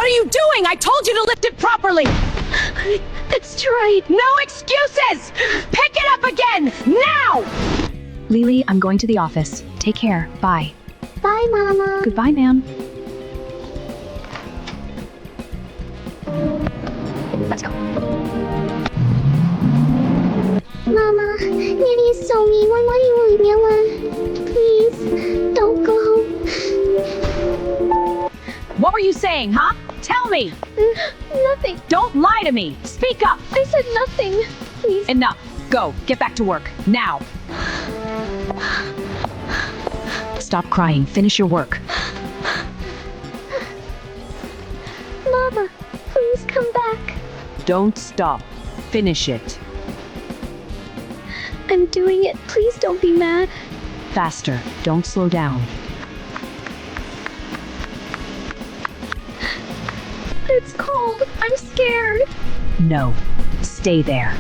What are you doing? I told you to lift it properly! It's right. No excuses! Pick it up again! Now! Lily, I'm going to the office. Take care. Bye. Bye, Mama. Goodbye, ma'am. Let's go. Mama, Nanny is so mean. Why do you leave me alone? Please, don't go. What were you saying, huh? Tell me! Nothing. Don't lie to me! Speak up! I said nothing. Please. Enough! Go! Get back to work! Now! Stop crying. Finish your work. Mama, please come back. Don't stop. Finish it. I'm doing it. Please don't be mad. Faster. Don't slow down. It's cold. I'm scared. No. Stay there.